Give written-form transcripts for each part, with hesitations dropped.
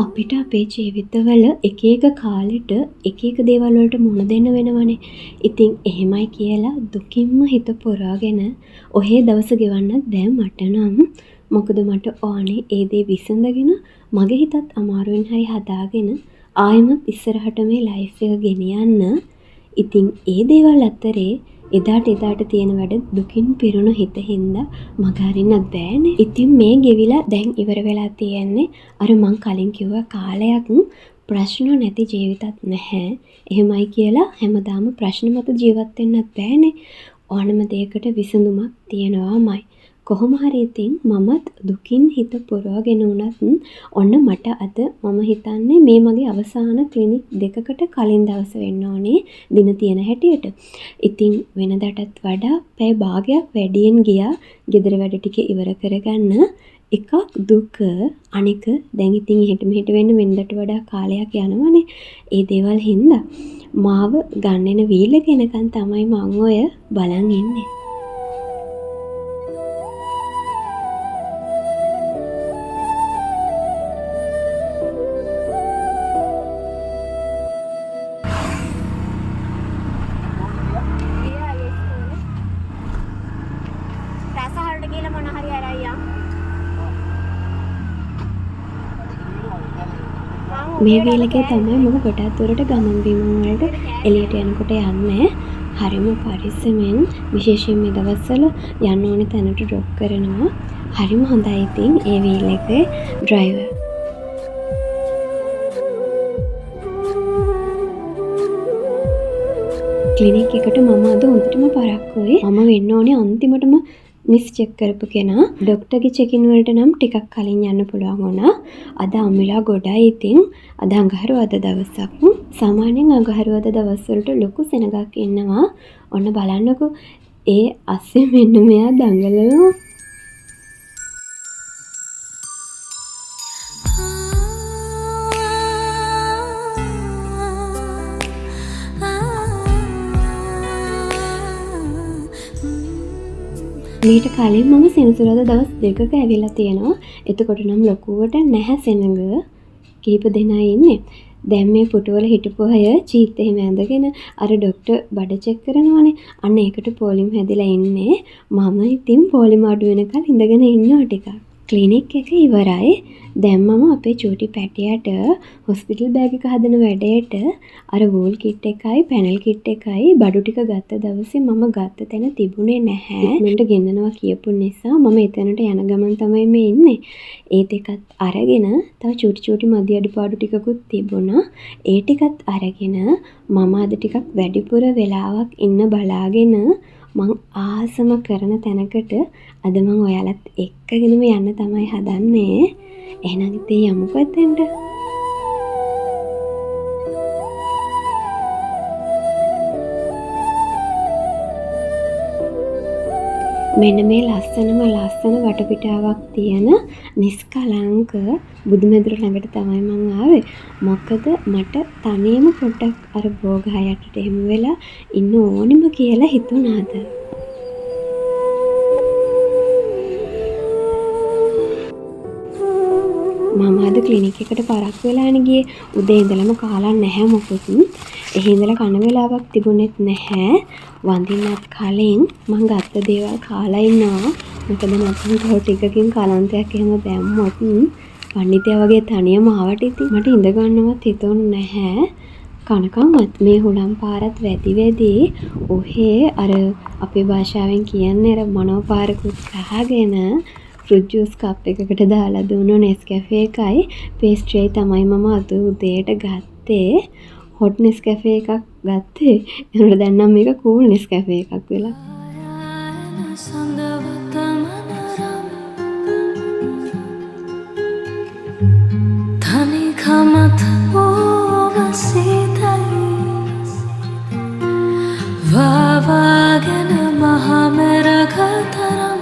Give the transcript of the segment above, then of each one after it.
අපිට අපේ ජීවිතවල එක එක කාලෙට එක එක දේවල් වලට මුහුණ දෙන්න වෙනවනේ. ඉතින් එහෙමයි කියලා දුකින්ම හිත පුරාගෙන ඔහේ දවස ගෙවන්නත් බෑ මට නම්. මොකද මට ඕනේ ඒ දේ විසඳගෙන මගේ හිතත් අමාරුවෙන් හරි හදාගෙන ආයෙමත් ඉස්සරහට මේ ලයිෆ් එක ගෙනියන්න. ඉතින් ඒ දේවල් අතරේ එදාට තියෙන වැඩ දුකින් පිරුණු හිතින්ද මග හරින්නත් බෑනේ. ඉතින් මේ ගෙවිලා දැන් ඉවර වෙලා තියෙන්නේ අර මං කලින් කිව්ව කාලයක් ප්‍රශ්න නැති ජීවිතත් නැහැ. එහෙමයි කියලා හැමදාම ප්‍රශ්න මත ජීවත් වෙන්නත් බෑනේ. ඕනම දෙයකට විසඳුමක් තියෙනවාමයි. කොහොම හරි ඉතින් මමත් දුකින් හිත පුරවගෙන උනත් ඔන්න මට අද මම හිතන්නේ මේ මගේ අවසාන ක්ලිනික් දෙකකට කලින් දවස වෙන්න ඕනේ දින තියෙන හැටියට. ඉතින් වෙනදටත් වඩා පැය භාගයක් වැඩියෙන් ගියා ගෙදර වැඩ ටික ඉවර කරගන්න. එකක් දුක අනික දැන් ඉතින් එහෙට මෙහෙට වෙන්න වෙනදට වඩා කාලයක් යනවනේ. ඒ දේවල් හින්දා මාව ගන්නෙන වීල කෙනකන් තමයි මම ඔය බලන් ඉන්නේ. මේ වීලකේ තමයි මම ගොඩක් දුරට ගමන් බිමන් වලට එළියට යනකොට යන්නේ. හරිම පරිස්සමෙන් විශේෂයෙන් මේ දවස්වල යන්න ඕනේ තැනට ඩ්‍රොප් කරනවා. හරිම හොඳයි ඉතින් ඒ වීලකේ ඩ්‍රයිවර්. ක්ලිනික් එකට මම අද හොඳටම පරක්කුයි. මම වෙන්න ඕනේ අන්තිමටම මිස් චෙක් කරපු කෙනා. ડોක්ටර්ගේ චෙකින් වලට නම් ටිකක් කලින් යන්න පුළුවන් වුණා. අද අම්මිලා ගොඩයි ඉතින් අද අඟහරුවාද දවසක්. සාමාන්‍යයෙන් අඟහරුවාද දවස්වලට ලොකු සෙනගක් ඉන්නවා. ඔන්න බලන්නකෝ. ඒ අස්සේ මෙන්න මෙයා දඟලනවා. මීට කලින් මම සෙනසුරාදා දවස් දෙකක ඇවිල්ලා තියෙනවා. එතකොට නම් ලොකුවට නැහැ සෙනඟ. කීප දෙනා ඉන්නේ. දැන් මේ පුටුවල හිටපු අය චීත් එහෙම ඇඳගෙන අර ડોක්ටර් බඩ චෙක් කරනවානේ. අන්න ඒකට පොලිම් හැදිලා ඉන්නේ. මම ඉතින් පොලිම් අඩු වෙනකල් ඉඳගෙන ඉන්නවා ටිකක්. ක්ලිනික් එක ඉවරයි. දැන් මම අපේ චූටි පැටියට හොස්පිටල් බෑග් එක හදන වැඩේට අර වූල් කිට් එකයි පැනල් කිට් එකයි බඩු ටික ගත්ත දවසේ මම ගත්ත තැන තිබුණේ නැහැ. මන්ට ගෙන්නනවා කියපු නිසා මම එතනට යන ගමන් තමයි මේ ඉන්නේ. ඒ දෙකත් අරගෙන තව චූටි මදි අඩුපාඩු ටිකකුත් තිබුණා. ඒ ටිකත් අරගෙන මම අද ටිකක් වැඩිපුර වෙලාවක් ඉන්න බලාගෙන මං ආසම කරන තැනකට අද මං ඔයාලත් එක්කගෙනම යන්න තමයි හදන්නේ. එහෙනම් ඉතින් යමුකෝ එතෙන්ට. මෙන්න මේ ලස්සන වටපිටාවක් තියෙන නිස්කලංක බුදුමෙදුර ළඟට තමයි මං ආවේ. මොකද මට තනියම පොඩ්ඩක් අර බෝගහ යටට එහෙම වෙලා ඉන්න ඕනෙම කියලා හිතුණාද. මම අද ක්ලිනික් එකට පරක් වෙලානේ ගියේ. උදේ ඉඳලම කාලා නැහැ මොකුත්. එහේ ඉඳලා කන වෙලාවක් තිබුණෙත් නැහැ. වඳින්නත් කලින් මං ගත්ත දේවල් කාලා ඉන්නවා. මොකද නැත්නම් තව ටිකකින් කලන්තයක් එහෙම දැම්මොත් පණ්ඩිතයා වගේ තනියම ආවට ඉතින් මට ඉඳ ගන්නවත් හිතුන්නේ නැහැ. කනකම්වත් මේ හුලම් පාරත් වැඩි ඔහේ අර අපේ භාෂාවෙන් කියන්නේ අර මනෝපාරකුත් කහගෙන ෆෘට් ජූස් කප් එකකට දාලා දුන්නු නෙස්කැෆේ එකයි පේස්ට්‍රි තමයි මම අද උදේට ගත්තේ. හොට් නෙස්කැෆේ එකක් ගත්තේ. ඒනොට දැන් නම් මේක කූල් නෙස්කැෆේ එකක් වෙලා. තනිකමත් ඕවසීතයි වාවාගෙන මහමෙරකතරම්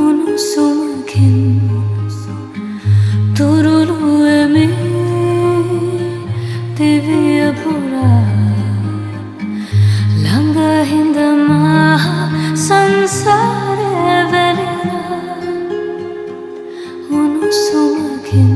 උනුසුමකින් තුරුළුවෙමි දිවිය පුරා ළඟහිඳ මහ සංසාරය වෙලෙන උනුසුමකින්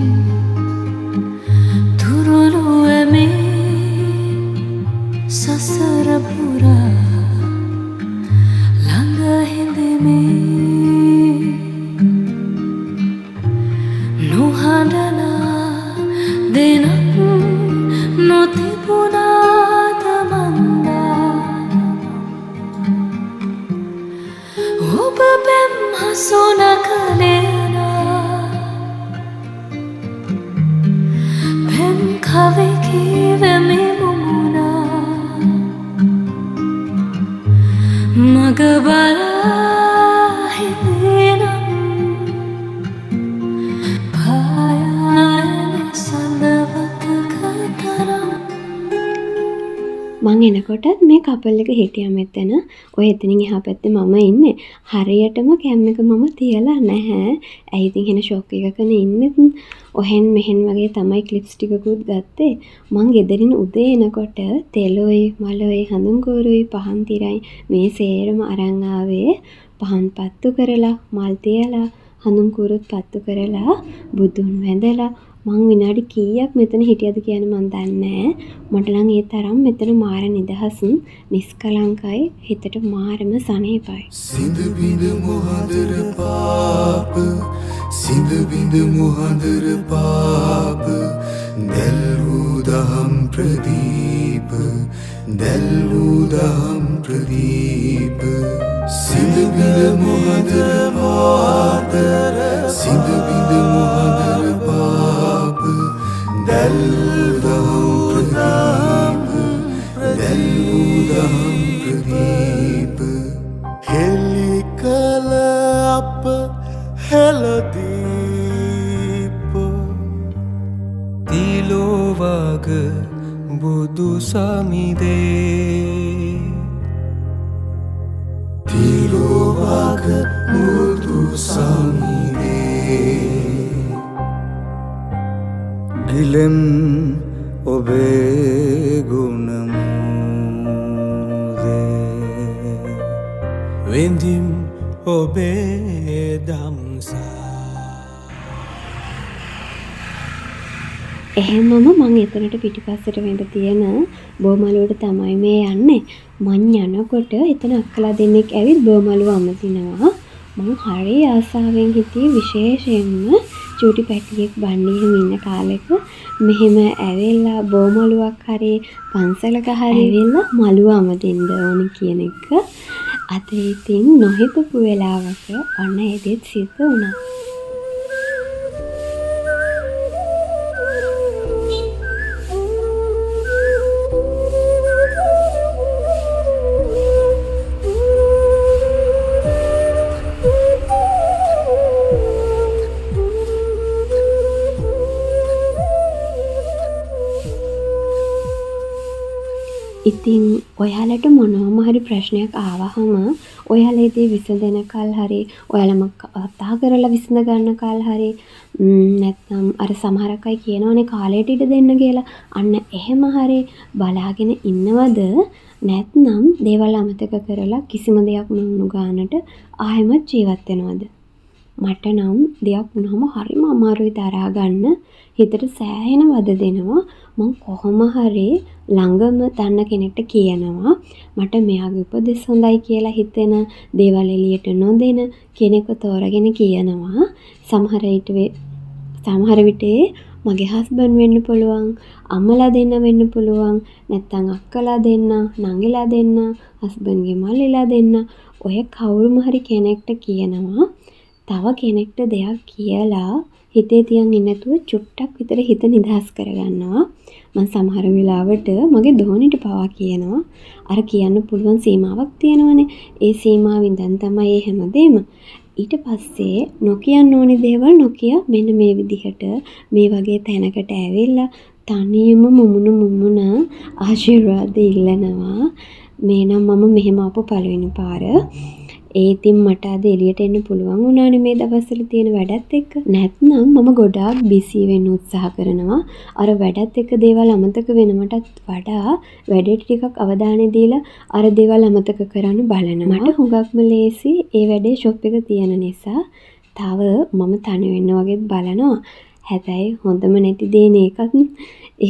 හසුන කලේනා පෙම් කවෙකි වෙමි මුමුණා මග බලා හිමිනම් පායන සඳවතක තරම් මං එනකොටත් මේ කපල් එක හිටියා මෙතන. ඔය එතනින් එහා පැත්තේ මම ඉන්නේ. හරියටම කැම් එක මම තියලා නැහැ. ඇයි ඉතින් එහෙන ෂොක් එකකනේ ඉන්නේ. ඔහෙන් මෙහෙන් වගේ තමයි ක්ලිප්ස් ටිකකුත් ගත්තේ. මං ගෙදරින් උදේ එනකොට තෙලොයි මලොයි හඳුන් කෝරුයි පහන් තිරයි මේ සේරම අරන් ආවේ. පහන් පත්තු කරලා මල් තියලා හඳුන් කෝරුත් පත්තු කරලා බුදුන් වැඳලා මං විනාඩි කීයක් මෙතන හිටියද කියන මන් දන්නේ නැහැ. මට නම් ඒ තරම් මෙතන මාර නිදහසුන් නිස්කලංකයි හිතට මාරම සනීපයි. සිඳ බිඳ මොහඳර පාප සිඳ බිඳ මොහඳර පාප දැල් වූ දහම් ප්‍රදීප දැල් වූ දහම් ප්‍රදීප සිඳ බිඳ මොහඳර පාප සිඳ බිඳ මොහඳර පාප දැල් වූ දහම් ප්‍රදීප දැල් වූ දහම් ප්‍රදීප හෙලි කල අප හෙලදීප තිලෝවග බුදු සමිදේ තිලෝවග බුදු සමිදේ ගිලෙම් ඔබේ ගුණමුදේ වෙන්දිම් ඔබේ දම්සා එහෙමම මං එතනට පිටිපස්සට වෙන්න තියෙන බෝමලුවට තමයි මේ යන්නේ. මං යනකොට එතන අක්කලා දෙන්නෙක් ඇවිත් බෝමලුව අමතිනවා. මං හරි ආසාවෙන් හිටියේ විශේෂයෙන්ම චූටි පැටියෙක් බණ්ඩියෙම ඉන්න කාලෙක මෙහෙම ඇවිල්ලා බෝමලුවක් හරි පන්සලක හරි ඇවිල්ලා මලුව අමදින්න ඕනි කියන එක. අද ඉතින් නොහිතපු වෙලාවක ඔන්න ඒ දෙත් සිද්ධ වුණා. ඉතින් ඔයාලට මොනවම හරි ප්‍රශ්නයක් ආවහම ඔයාලා ඉතින් විසඳනකල් හරි ඔයාලම කතා කරලා විසඳ ගන්නකල් හරි නැත්නම් අර සමහරක් අය කියනවනේ කාලයට ඉඩ දෙන්න කියලා. අන්න එහෙම හරි බලාගෙන ඉන්නවද නැත්නම් දේවල් අමතක කරලා කිසිම දෙයක් නොවුණු ගානට ආයෙමත් ජීවත් වෙනවද? මට නම් දෙයක් වුණාම හරිම අමාරුයි දරා ගන්න. හිතට සෑහෙන වද දෙනවා. මං කොහොම හරි ළඟම දන්න කෙනෙක්ට කියනවා මට මෙයාගේ උපදෙස් හොඳයි කියලා හිතෙන දේවල් එළියට නොදෙන කෙනෙක්ව තෝරගෙන කියනවා. සමහර විට මගේ හස්බන්ඩ් වෙන්න පුළුවන්, අම්මලා දෙන්න වෙන්න පුළුවන්, නැත්නම් අක්කලා දෙන්න, නංගිලා දෙන්න, හස්බන්ඩ්ගේ මල්ලිලා දෙන්න. ඔය කවුරුම හරි කෙනෙක්ට කියනවා තව කෙනෙක්ට දෙයක් කියලා හිතේ තියන් ඉන්නේ නැතුව චුට්ටක් විතර හිත නිදහස් කරගන්නවා. මම සමහර වෙලාවට මගේ දෝනිට පවා කියනවා අර කියන්න පුළුවන් සීමාවක් තියෙනවනේ. ඒ සීමාවෙන් දැන් තමයි මේ හැමදේම. ඊට පස්සේ නොකියන්න ඕනි දේවල් නොකිය මෙන්න මේ විදිහට මේ වගේ තැනකට ඇවිල්ලා තනියම මුමුණ ආශිර්වාද ඉල්ලනවා. මේ නම් මම මෙහෙම ආපු පළවෙනි පාර. ඉතින් මට අද එළියට එන්න පුළුවන් වුණානේ මේ දවස්වල තියෙන වැඩත් එක්ක. නැත්නම් මම ගොඩාක් බිසි වෙන්න උත්සාහ කරනවා. අර වැඩත් එක්ක දේවල් අමතක වෙනවටත් වඩා වැඩේට ටිකක් අවධානය දීලා අර දේවල් අමතක කරන්න බලනවා. මට හුඟක්ම ලේසි ඒ වැඩේ ෂොප් එක තියෙන නිසා. තව මම තනි වෙන්න වගේත් බලනවා. හැබැයි හොඳම නැති දේ නේකත්.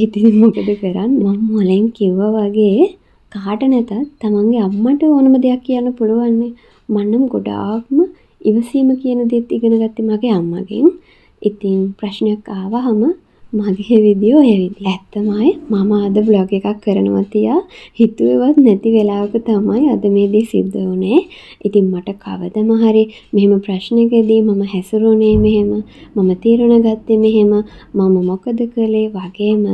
ඉතින් මොකද කරන්නේ? මම මොලෙන් කිව්වා වගේ කාට නැතත් තමන්ගේ අම්මට ඕනම දෙයක් කියන්න පුළුවන්නේ. මන්නම් ගොඩාක්ම ඉවසීම කියන දේත් ඉගෙන ගත්තේ මගේ අම්මගෙන්. ඉතින් ප්‍රශ්නයක් ආවහම මගේ විදිය ඔය විදිය. ඇත්තමයි මම අද බ්ලොග් එකක් කරනවා තියා හිතුවේවත් නැති වෙලාවක තමයි අද මේ දේ සිද්ධ වුනේ. ඉතින් මට කවදම හරි මෙහෙම ප්‍රශ්නකදී මම හැසිරුණේ මෙහෙම, මම තීරණ ගත්තේ මෙහෙම, මම මොකද කළේ වගේම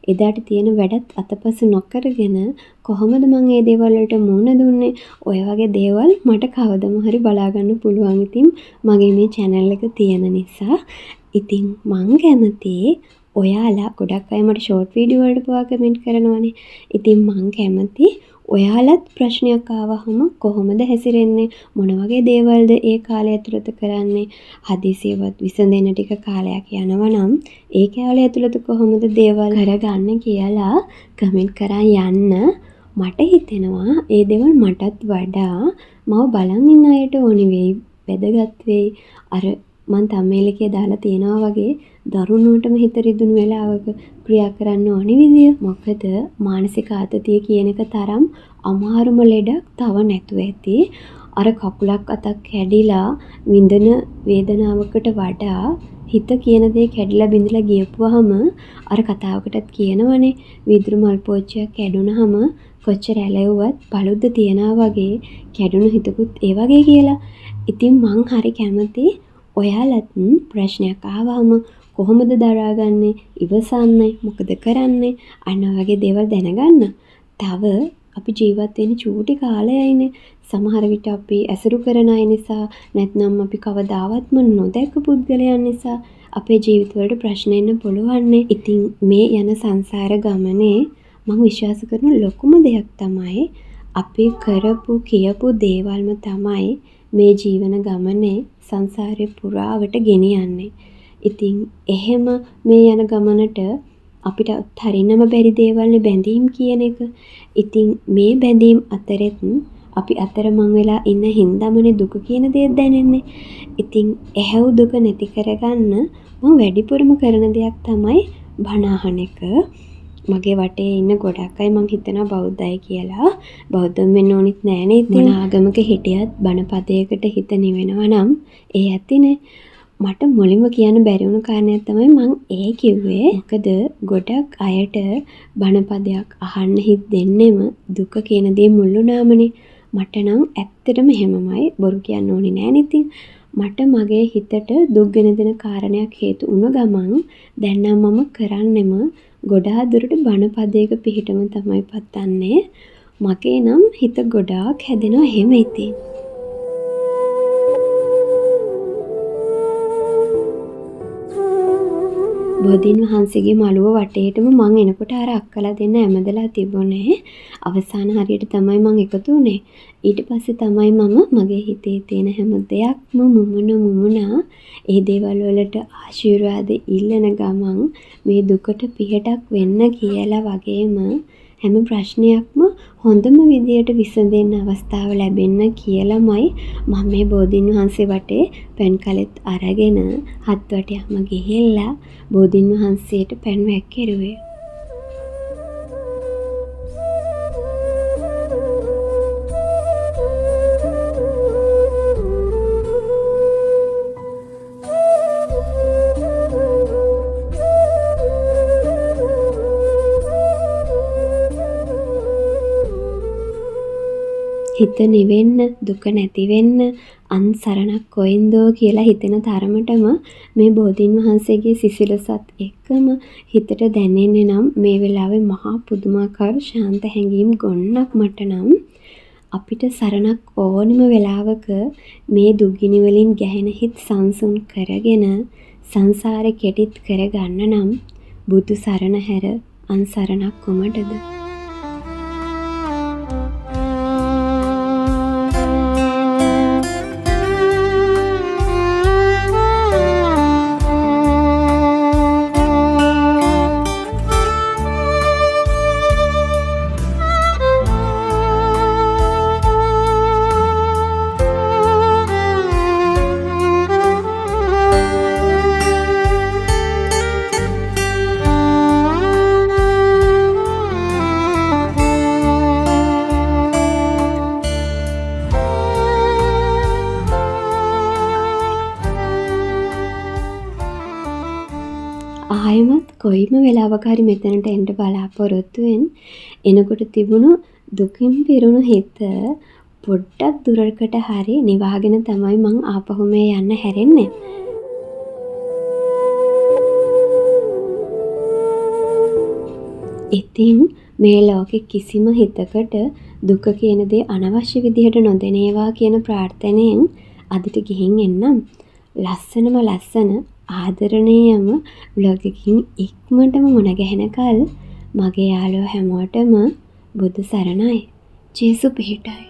එදාට තියෙන වැඩත් අතපසු නොකරගෙන කොහොමද මම මේ දේවල් වලට මුහුණ දුන්නේ? ඔය වගේ දේවල් මට කවදම හරි බලා ගන්න පුළුවන්. ඉතින් මගේ මේ channel එක තියෙන නිසා ඉතින් මං කැමතියි ඔයාලා ගොඩක් අය මට ෂෝට් වීඩියෝ වලට පවා කමෙන්ට් කරනවානේ. ඉතින් මං කැමති ඔයාලත් ප්‍රශ්නයක් ආවහම කොහොමද හැසිරෙන්නේ? මොන වගේ දේවල්ද ඒ කාලය ඇතුළත කරන්නේ? හදිසියවත් විසඳෙන්න ටික කාලයක් යනවා නම් ඒ කාලය ඇතුළත කොහොමද දේවල් කරගන්නේ කියලා කමෙන්ට් කරන් යන්න. මට හිතෙනවා ඒ දේවල් මටත් වඩා මම බලන් ඉන්න අයට ඕනි වෙයි. වැදගත් වෙයි. අර මං තම්මේල එකේ දාලා තියනවා වගේ දරුණුවටම හිත රිදුණු වෙලාවක ක්‍රියා කරන්න ඕනි විදිය. මොකද මානසික ආතතිය කියන එක තරම් අමාරුම ලෙඩක් තව නැතුව ඇති. අර කකුලක් අතක් කැඩිලා විඳින වේදනාවකට වඩා හිත කියන දේ කැඩිලා බිඳලා ගියපුවාම අර කතාවකටත් කියනවනේ වීදුරු මල් පෝච්චියක් කැඩුනහම කොච්චර ඇලෙව්වත් බලුද්ද තියනවා වගේ කැඩුණු හිතකුත් ඒ වගේ කියලා. ඉතින් මං හරි කැමති ඔයාලත් ප්‍රශ්නයක් ආවම කොහොමද දරාගන්නේ? ඉවසන්නේ? මොකද කරන්නේ? අන්න වගේ දේවල් දැනගන්න. තව අපි ජීවත් වෙන චූටි කාලයයිනේ. සමහර විට අපි ඇසුරු කරන අය නිසා නැත්නම් අපි කවදාවත්ම නොදැක්ක පුද්ගලයන් නිසා අපේ ජීවිතවලට ප්‍රශ්න එන්න පුළුවන්නේ. ඉතින් මේ යන සංසාර ගමනේ මම විශ්වාස කරන ලොකුම දෙයක් තමයි අපි කරපු කියපු දේවල්ම තමයි මේ ජීවන ගමනේ සංසාරේ පුරාවට ගෙනියන්නේ. ඉතින් එහෙම මේ යන ගමනට අපිට හරිනම බැරි දේවල්නේ බැඳීම් කියන එක. ඉතින් මේ බැඳීම් අතරෙත් අපි අතරමං වෙලා ඉන්න හින්දාමනේ දුක කියන දේ දැනෙන්නේ. ඉතින් එහෙව් දුක නැති කරගන්න මම වැඩිපුරම කරන දෙයක් තමයි බණ අහන එක. මගේ වටේ ඉන්න ගොඩක් අය මං හිතනවා බෞද්ධයි කියලා. බෞද්ධම් වෙන්න ඕනිත් නෑනේ. ඉතින් මොන ආගමක හිටියත් බණපදයකට හිත නිවෙනවා නම් ඒ ඇතිනේ. මට මුලින්ම කියන්න බැරි වුණු කාරණයක් තමයි මං ඒ කිව්වේ. මොකද ගොඩක් අයට බණපදයක් අහන්න හිත දෙන්නෙම දුක කියන දේ මුල් වුණාමනේ. මට නම් ඇත්තටම එහෙමමයි. බොරු කියන්න ඕනේ නෑනේ. ඉතින් මට මගේ හිතට දුක් ගෙන දෙන කාරණයක් හේතු වුණ ගමන් දැන් නම් මම කරන්නෙම ගොඩාක් දුරට බණපදයක පිහිටම තමයි පත්තන්නේ. මගේ නම් හිත ගොඩාක් හැදෙනවා එහෙම ඉතින්. බෝධීන් වහන්සේගේ මළුව වටේටම මං එනකොට අර අක්කලා දෙන්න ඇමදලා තිබුණේ. අවසාන හරියට තමයි මං එකතු වුණේ. ඊට පස්සේ තමයි මම මගේ හිතේ තියෙන හැම දෙයක්ම මුමුණා ඒ දේවල් වලට ආශිර්වාද ඉල්ලන ගමන් මේ දුකට පිටක් වෙන්න කියලා වගේම හැම ප්‍රශ්නයක්ම හොඳම විදියට විසඳෙන්න අවස්ථාව ලැබෙන්න කියලාමයි මම මේ බෝධීන් වහන්සේ වටේ පෙන් කලෙත් අරගෙන හත් වටයක්ම ගිහිල්ලා බෝධීන් වහන්සේට පෙන් වැක්කිරුවේ. හිත නිවෙන්න, දුක නැති වෙන්න, අන්සරණක් කොයින්දෝ කියලා හිතෙන තරමටම මේ බෝධීන් වහන්සේගේ සිසිලසත් එක්කම හිතට දැනෙන්නේ නම් මේ වෙලාවේ මහා පුදුමාකාර ශාන්ත හැඟීම් ගොන්නක් මට නම් අපිට සරණක් ඕනිම වෙලාවක මේ දුක්ගිනි වලින් ගැහෙන හිත් සංසුන් කරගෙන සංසාරේ කෙටිත් කරගන්න නම් බුදු සරණ හැර අන්සරණක් කොමටද? කොයිම වෙලාවක හරි මෙතනට එන්න බලාපොරොත්තුවෙන් එනකොට තිබුණු දුකින් පිරුණු හිත පොඩ්ඩක් දුරකට හරි නිවාගෙන තමයි මං ආපහු මේ යන්න හැරෙන්නේ. ඉතින් මේ ලෝකෙ කිසිම හිතකට දුක කියන දේ අනවශ්‍ය විදිහට නොදෙනේවා කියන ප්‍රාර්ථනයෙන් අදට ගිහින් එන්නම්. ලස්සනම ලස්සන ආදරණීයම ව්ලොග් එකකින් ඉක්මනටම මුණ ගැහෙනකල් මගේ යාළුවෝ හැමෝටම බුදු සරණයි. ජේසු පිහිටයි.